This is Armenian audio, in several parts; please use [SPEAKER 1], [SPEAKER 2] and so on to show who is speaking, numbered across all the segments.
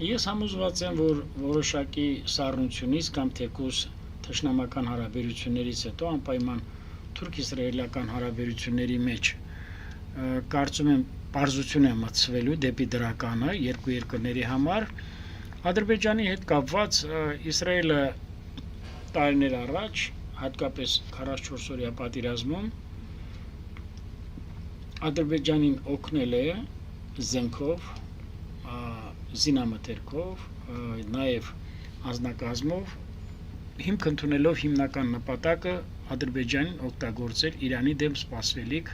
[SPEAKER 1] Ես համոզված եմ, որ որոշակի սառնությունից կամ թեկուզ թշնամական հարաբերություններից հետո անպայման թուրք-իսրայելական հարաբերությունների մեջ կարծում եմ պարզություն է մտցվելու դեպի դրականը երկու երկրների համար Ադրբեջանի հետ կապված Իսրայելը տարիներ առաջ հատկապես 44 օրյա պատերազմում Ադրբեջանին օգնել է զենքով զինամթերքով, նաև անձնակազմով հիմք ընդունելով հիմնական նպատակը Ադրբեջանին օգտագործել Իրանի դեմ սպասվելիք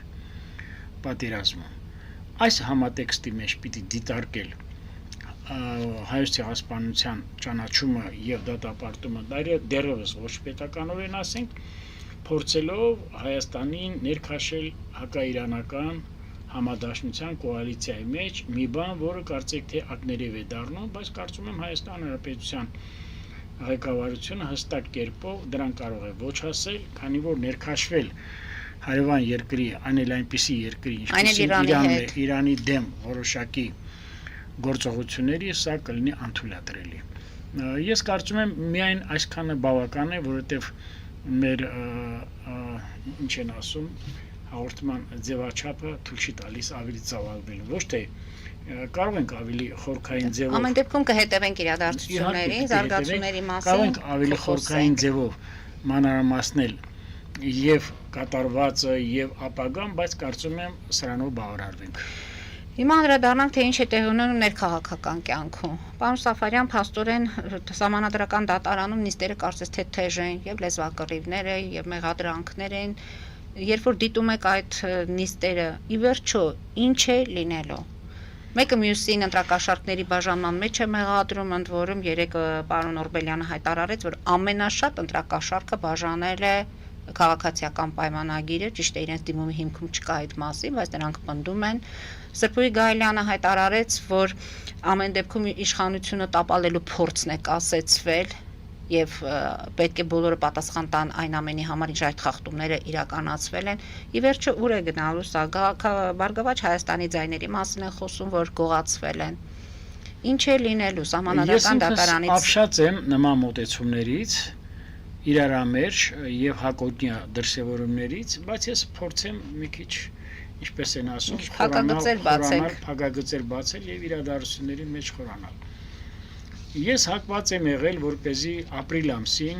[SPEAKER 1] պատերազմում։ Այս համատեքստի մեջ պիտի դիտարկել Հայոց ցեղասպանության ճանաչումը եւ դատապարտումը դեռևս ոչ պետականորեն ասենք, փորձելով Հայաստանին ներքաշել հակաիրանական համադաշնության կոալիցիայի մեջ մի բան, որը կարծեք թե ակներև է դառնում, բայց կարծում եմ Հայաստան Հանրապետության ղեկավարությունը հստակ կերպով դրան կարող է ոչ ասել, քանի որ ներքաշվել հարևան երկրի, այն էլ այնպիսի երկրի, ինչպես Իրանի դեմ որոշակի գործողությունների, սա կլինի անթույլատրելի։ Ես կարծում եմ միայն այսքանը բավական է, որովհետև մեր ինչ են ասում հաղորդման ձևաչափը թույլ չի տալիս ավելի ծավալվել, ոչ թե կարող ենք ավելի խորքային ձևով
[SPEAKER 2] ամեն դեպքում կհետևենք իրադարձությունների, զարգացումների մասին,
[SPEAKER 1] կարող ենք ավելի խորքային ձևով մանրամասնել եւ կատարվածը եւ ապագան, բայց կարծում եմ սրանով բավարարվենք։
[SPEAKER 2] Հիմա անդրադառնանք, թե ինչ է տեղի ունենում ներքաղաքական կյանքում։ Պարոն Սաֆարյան, փաստորեն Սահմանադրական դատարանում նիստերը կարծես թե թեժ են, եւ լեզվակռիվները, եւ մեղադրանքներ են։ Երբ որ դիտում եք այդ նիստերը, ի վերջո ինչ է լինելու։ Մեկը մյուսին ընտրակաշառքների բաժանման մեջ է մեղադրում, ընդ որում երեկ պարոն Օրբելյանը հայտարարեց, որ ամենաշատ ընտրակաշառքը բաժանել է քաղաքացիական պայմանագիրը, ճիշտ է իրենց դիմումի հիմքում չկա այդ մասին, բայց նրանք պնդում են։ Սրբուհի Գայլյանը հայտարարեց, որ ամեն դեպքում իշխանությունը տապալելու փորձն է կասեցվել եւ պետք է բոլորը պատասխան տան այն ամենի համար, ինչ այդ խախտումները իրականացվել են։ Ի վերջո ուր է գնալու սա Բարգավաճ Հայաստանի ձայների մասին են խոսում, որ գողացվել են։ Ինչ է լինելու Սահմանադրական դատարանից։
[SPEAKER 1] Ես ապշած եմ նման մոտեցումներից, իրարամերժ եւ հակոտնյա դրսեւորումներից, բայց ես փորձեմ մի քիչ, ինչպես են ասում, փակագծեր բացել եւ իրադարձությունների մեջ խորանալ։ Ես հակված եմ եղել, որպեսզի ապրիլ ամսին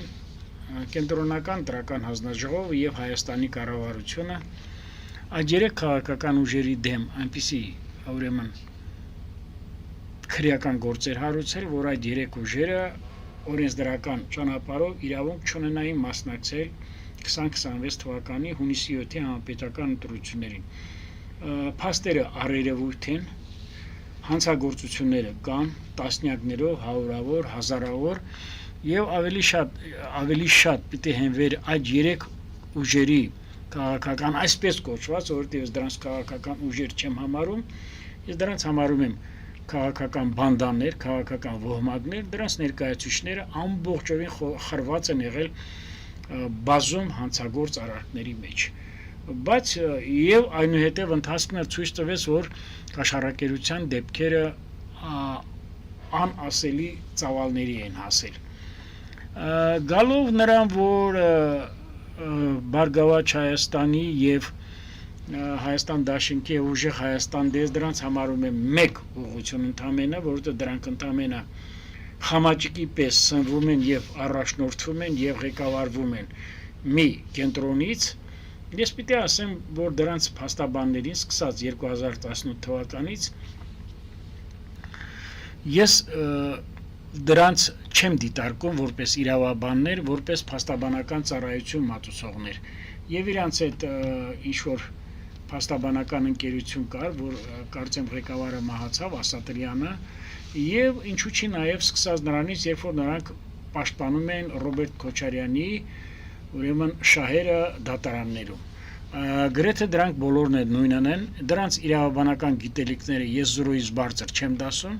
[SPEAKER 1] կենտրոնական տրական հանձնաժողովը եւ Հայաստանի կառավարությունը այդ երեք քաղաքական ուժերի դեմ այնպիսի ուրեմն քրեական գործեր հարուցել, որ այդ երեք ուժերը օրենսդրական ճանապարհով իրավունք չունենային մասնակցել 2026 թվականի հունիսի 7-ի համապետական ընտրություններին։ Փաստերը առերևույթ են, հանցագործությունները կան տասնյակներով, հարյուրավոր, հազարավոր եւ ավելի շատ պիտի հենվեր այդ երեք ուժերի քաղաքական այսպես կոչված, որովհետեւ ես դրանց քաղաքական ուժեր չեմ համարում, ես դրանց համարում եմ քաղաքական բանդաներ, քաղաքական ոհմակներ, դրանց ներկայացուցիչները ամբողջովին խրված են եղել բազում հանցագործ արարքների մեջ։ Բայց եւ այնուհետեւ ընթացքն ցույց տվեց, որ կաշառակերության դեպքերը անասելի ծավալների են հասել։ Գալով նրան, որ Բարգավաճ Հայաստանի եւ Հայաստան Դաշինքի ուժեղ Հայաստան դες դրանց համարում եմ մեկ ուղղություն ընդամենը, որովհետեւ դրանք ընդամենը խամաճիկի պես սնվում են եւ առաջնորդվում են եւ ղեկավարվում են մի կենտրոնից։ Ես պիտի ասեմ, որ դրանց փաստաբաններին սկսած 2018 թվականից ես դրանց չեմ դիտարկում որպես իրավաբաններ, որպես փաստաբանական ծառայություն մատուցողներ։ Եվ իրանց այդ ինչ որ փաստաբանական ընկերություն կար, որ կարծեմ ղեկավարը մահացավ Ասատրյանը, եւ ինչու՞ չի նաեւ սկսած նրանից, երբ որ նրանք պաշտպանում են Ռոբերտ Քոչարյանի ուրեմն շահերը դատարաններում։ Գրեթե դրանք բոլորն են նույնն են, դրանց իրավաբանական գիտելիքները ես զրոյից բարձր չեմ դասում,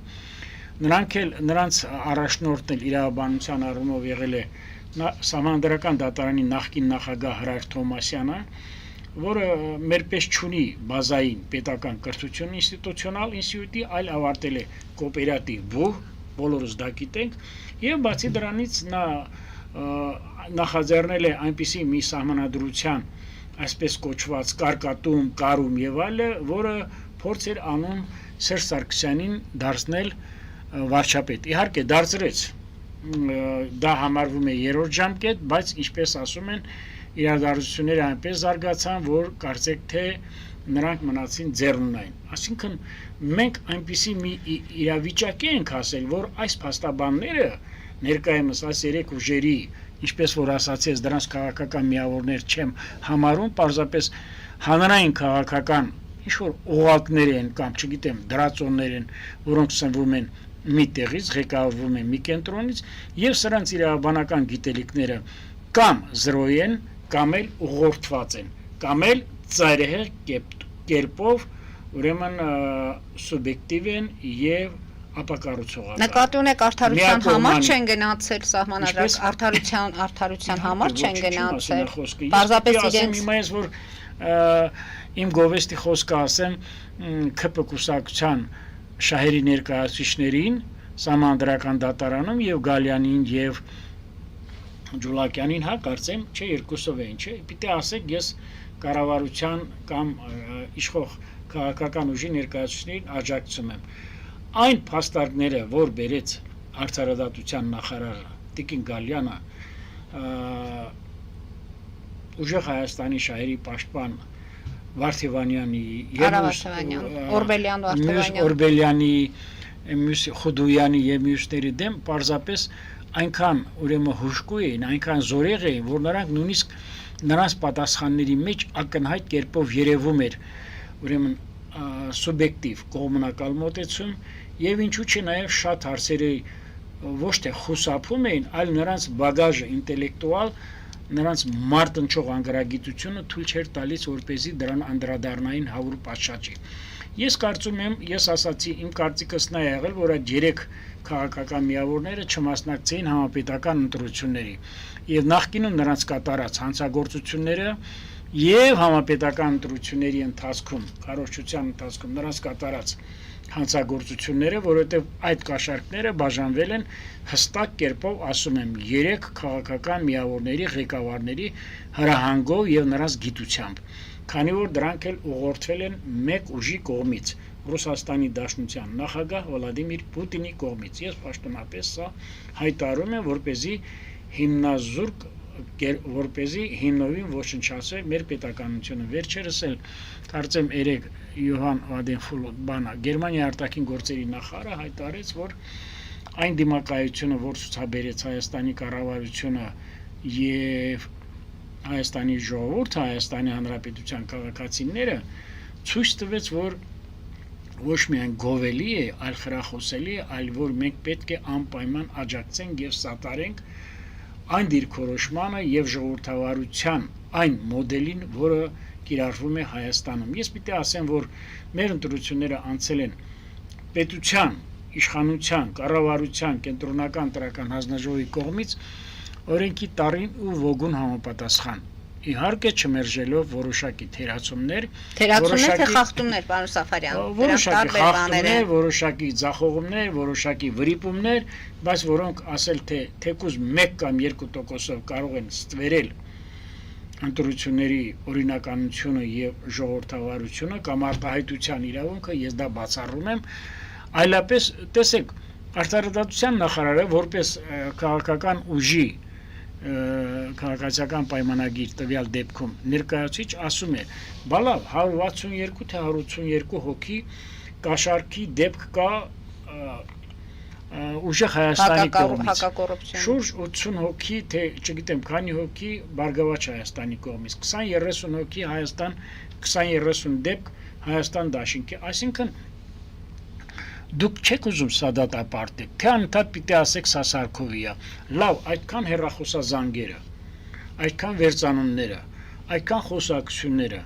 [SPEAKER 1] նրանց առաջնորդն էլ իրավաբանության առումով եղել է Սահմանադրական դատարանի նախկին նախագահ Հրայր Թոմասյանը, որը մեր պես չունի բազային պետական կրթություն ինստիտուցիոնալ ինստիտուտի, այլ ավարտել է կոոպերատիվ բոլորս դա գիտենք, եւ բացի դրանից նա նախաձեռնել է այնպիսի մի սահմանադրության, այսպես կոչված կարկատում, կարում եւ այլը, որը փորձ էր անում Սերժ Սարգսյանին դարձնել վարչապետ։ Իհարկե դարձրեց, դա համարվում է երրորդ ժամկետ, բայց ինչպես ասում են, իրադարձությունները այնպես զարգացան, որ կարծեք թե նրանք մնացին ձեռնունայն։ Այսինքն մենք այնպիսի մի իրավիճակի ենք հասել, որ այս փաստաբանները ներկայումս այս երեք ուժերի, ինչպես որ ասացի, դրանց քաղաքական միավորներ չեմ համարում, պարզապես հանրային քաղաքական ինչ-որ օղակներ են կամ, չգիտեմ, դրածոններ են, որոնք սնվում են մի տեղից, ղեկավարվում են մի կենտրոնից, եւ սրանց իրավաբանական գիտելիքները կամ զրո են, կամ էլ ուղղորդված են, կամ էլ ծայրահեղ կերպով, ուրեմն սուբյեկտիվ են եւ ապակառուցողական։
[SPEAKER 2] Նկատի ունեք արդարության համար չեն գնացել սահմանադրական արդարության համար չեն գնացել։ Պարզապես իրենց
[SPEAKER 1] հիմա ես որ իմ գովեստի խոսքը ասեմ ԿՊ կուսակցության շահերի ներկայացուցիչներին սահմանադրական դատարանում եւ Գալյանին եւ Ջուլակյանին, հա, կարծեմ, չէ, երկուսով էին, չէ, պիտի ասեք, ես կառավարության կամ իշխող քաղաքական ուժի ներկայացուցիչներին աջակցում եմ։ Այն փաստարկները, որ բերեց արդարադատության նախարարը Տիկին Գալյանը, ուժեղ Հայաստանի շահերի պաշտպան Վարդևանյանի Օրբելյանի, մյուս Խուդույանի եւ մյուսների դեմ պարզապես այնքան ուրեմն հուշկու էին, այնքան զորեղ էին, որ նրանք նույնիսկ նրանց պատասխանների մեջ ակնհայտ կերպով երևում էր ուրեմն սուբյեկտիվ կողմնակալ մոտեցում եւ ինչու՞ չէ նաեւ շատ հարցերի ոչ թե խուսափում էին, այլ նրանց բագաժը ինտելեկտուալ, նրանց մարտնչող անգրագիտությունը թույլ չէր տալիս, որպեսզի դրան անդրադառնային հավուր պատշաճի։ Ես կարծում եմ, ես ասացի, իմ կարծիքս նա եղել, որ այդ 3 քաղաքական միավորները չմասնակցեին համապետական ընտրությունների եւ նախկինում նրանց կատարած հանցագործությունները եւ համապետական ընտրությունների ընթացքում, քարոզչության ընթացքում նրանց կատարած հանցագործությունները, որովհետեւ այդ կաշառքները բաժանվել են հստակ կերպով, ասում եմ, 3 քաղաքական միավորների ղեկավարների հրահանգով եւ նրանց գիտությամբ, քանի որ դրանք էլ ուղղորդվել են մեկ ուժի կողմից, Ռուսաստանի Դաշնության նախագահ Վլադիմիր Պուտինի կողմից։ Ես պաշտոնապես սա հայտարարում եմ, որպեսզի հիմնազուրկ, որպեսզի հիմնովին ոչնչացվի մեր պետականությունը։ Վերջերս էլ կարծեմ երեք Յոհան Վադենֆուլը Գերմանիայի արտաքին գործերի նախարարը հայտարարեց, որ այն դիմակայությունը, որ ցուցաբերեց Հայաստանի կառավարությունը եւ Հայաստանի ժողովուրդը, Հայաստանի Հանրապետության քաղաքացիները ցույց տվեց, որ ոչ միայն գովելի է, այլ խրախուսելի է, այլ որ մենք պետք է անպայման աջակցենք եւ սատարենք այն դիրքորոշմանը եւ ժողովրդավարության այն մոդելին, որը կիրառվում է Հայաստանում։ Ես պիտի ասեմ, որ մեր ընտրությունները անցել են պետության, իշխանության, կառավարության, կենտրոնական տրական հանձնաժողովի կողմից օրենքի տարին ու ոգուն համապատասխան։ Իհարկե չմերժելով որոշակի թերացումներ,
[SPEAKER 2] թե խախտումներ, պարոն Սաֆարյան,
[SPEAKER 1] որոշակի խախտումներ, որոշակի ձախողումներ, որոշակի վրիպումներ, բայց որոնք ասել թե թեկուզ 1 կամ 2%-ով կարող են ստվերել ընտրությունների օրինականությունը եւ ժողովրդավարությունը կամ արտահայտության իրավունքը, ես դա բացառում եմ, այլապես տեսեք, արտարադատության նախարարը որպես քաղաքական ուժի քաղաքացիական պայմանագիր տվյալ դեպքում ներկայացուցիչ ասում է, բալավ 162 թե 182 հոգի կաշառքի դեպք կա ուժեղ Հայաստանի կողմից, շուրջ 80 հոգի, թե չգիտեմ քանի հոգի Բարգավաճ Հայաստանի կողմից, 20-30 հոգի Հայաստան, 20-30 դեպք Հայաստան դաշինքի, այսինքն դուք չեք ուզում սա դատապարտեք, թե անընդհատ պիտի ասեք սա Սարգսովիա, լավ, այդքան հեռախոսազանգերը, այդքան վերծանումները, այդքան խոսակցությունները,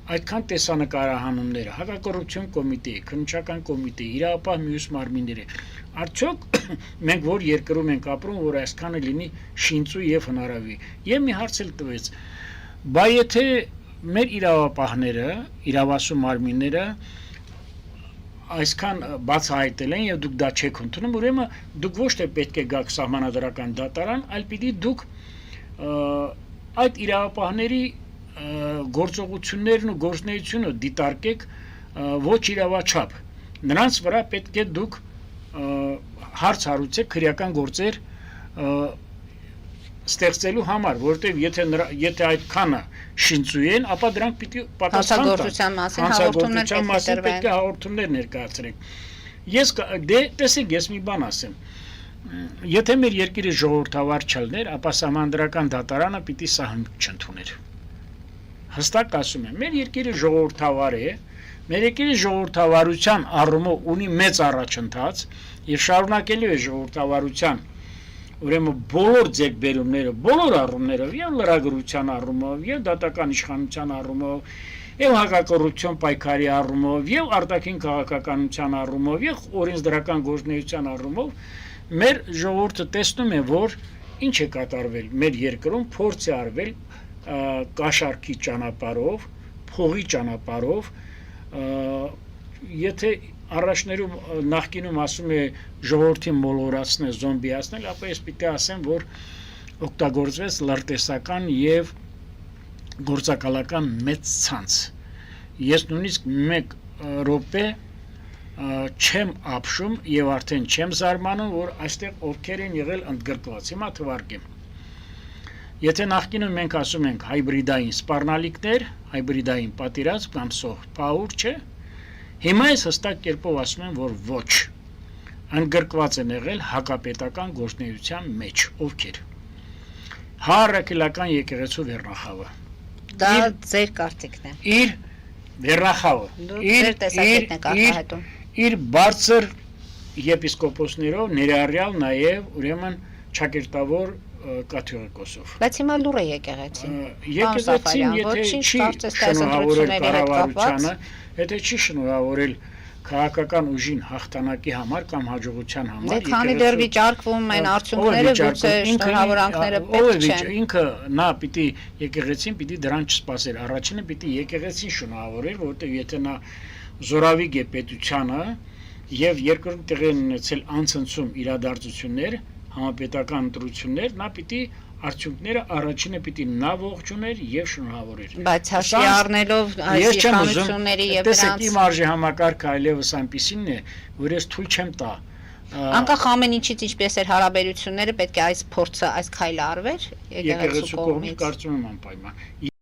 [SPEAKER 1] այդքան տեսանկարահանումները, հակակոռուպցիոն կոմիտեի, քննչական կոմիտեի, իրավապահ մյուս մարմինների, արդյոք մենք որ երկրում ենք ապրում, որ այսքանը լինի շինծու եւ հնարավի։ Եվ մի հարց էլ տվեց, բա եթե մեր իրավապահները, իրավասու մարմինները այսքան բացահայտել են եւ դուք դա չեք ընդունում, ուրեմն դուք ոչ թե պետք է գաք սահմանադրական դատարան, այլ պիտի դուք այդ իրավապահների գործողություններն ու գործունեությունը դիտարկեք ոչ իրավաչափ։ Նրանց վրա պետք է դուք հարց հարուցեք քրեական գործեր ստեղծելու համար, որովհետև եթե այդքանը շինծու են, ապա դրանք պիտի պատասխան տան։
[SPEAKER 2] Հանցագործության մասին
[SPEAKER 1] պետք է հաղորդումներ ներկայացրեք։ Ես տեսեք, ես մի բան ասեմ։ Եթե մեր երկիրը ժողովրդավար չլներ, ապա սահմանադրական դատարանը պիտի սահման չընդուներ։ Հստակ ասում եմ, մեր երկիրը ժողովրդավար է, մեր երկիրը ժողովրդավարության առումով ունի մեծ առաջընթաց եւ շարունակելու է ժողովրդավարության ուրեմն բոլոր ձեռքբերումները, բոլոր առումներով, եւ լրագրության առումով, եւ դատական իշխանության առումով, եւ հակակոռուպցիոն պայքարի առումով, եւ արտաքին քաղաքականության առումով, եւ օրենսդրական գործունեության առումով, մեր ժողովուրդը տեսնում է, որ ինչ է կատարվել մեր երկրում, փորձ է արվել կաշառքի ճանապարհով, փողի ճանապարհով, եթե առաջներում նախկինում ասում է ժողովրդին մոլորացնել, զոմբիացնել, ապա ես պիտի ասեմ, որ օգտագործվեց լրտեսական եւ գործակալական մեծ ցանց։ Ես նույնիսկ 1 րոպե չեմ ապշում եւ արդեն չեմ զարմանում, որ այստեղ ովքեր են եղել ընդգրկված։ Հիմա թվարկեմ։ Եթե նախկինում մենք ասում ենք հայբրիդային սպառնալիքներ, հայբրիդային պատերազմ կամ սող փաուր, չէ՞։ Հիմա ես հստակ կերպով ասում եմ, որ ոչ, ընդգրկված են եղել հակապետական գործունեության մեջ, ովքեր։ Առաքելական եկեղեցու վերնախավը։
[SPEAKER 2] Դա ձեր կարծիքն է։
[SPEAKER 1] Իր վերնախավը,
[SPEAKER 2] Ձեր տեսակետն եք արտահայտում։
[SPEAKER 1] իր բարձր եպիսկոպոսներով, ներառյալ նաև ուրեմն ճակերտավոր կաթողիկոսով։
[SPEAKER 2] Բայց հիմա լուր է եկեղեցին։
[SPEAKER 1] Եկեղեցին, եթե չի շնորհավորել կառավարությանը, եթե չի շնորհավորել քաղաքական ուժին հաղթանակի համար կամ հաջողության համար,
[SPEAKER 2] Դե քանի դեռ վիճարկվում են արդյունքները, գուցե շնորհավորանքները պետք չեն։
[SPEAKER 1] Ինքը նա պիտի եկեղեցին պիտի դրան չսպասեր։ Առաջինը պիտի եկեղեցին շնորհավորեր, որովհետև եթե նա զորավիգ է պետությանը եւ երկրորդ տեղի ունեցել անցնցում իրադարձություններ, համապետական ընտրություններ, նա պիտի արդյունքները առաջինը պիտի նա ողջուներ եւ շնորհավորեր։
[SPEAKER 2] Բայց հաշվի առնելով այս իշխանությունների եւ
[SPEAKER 1] դրանց իմ արժի համակարգը այլևս այնպեսին է, որ ես թույլ չեմ տա։
[SPEAKER 2] Անկախ ամեն ինչից ինչպես էր հարաբերությունները, պետք է այս փորձը, այս քայլը արվեր
[SPEAKER 1] եկեղեցու կողմից կարծում եմ անպայման։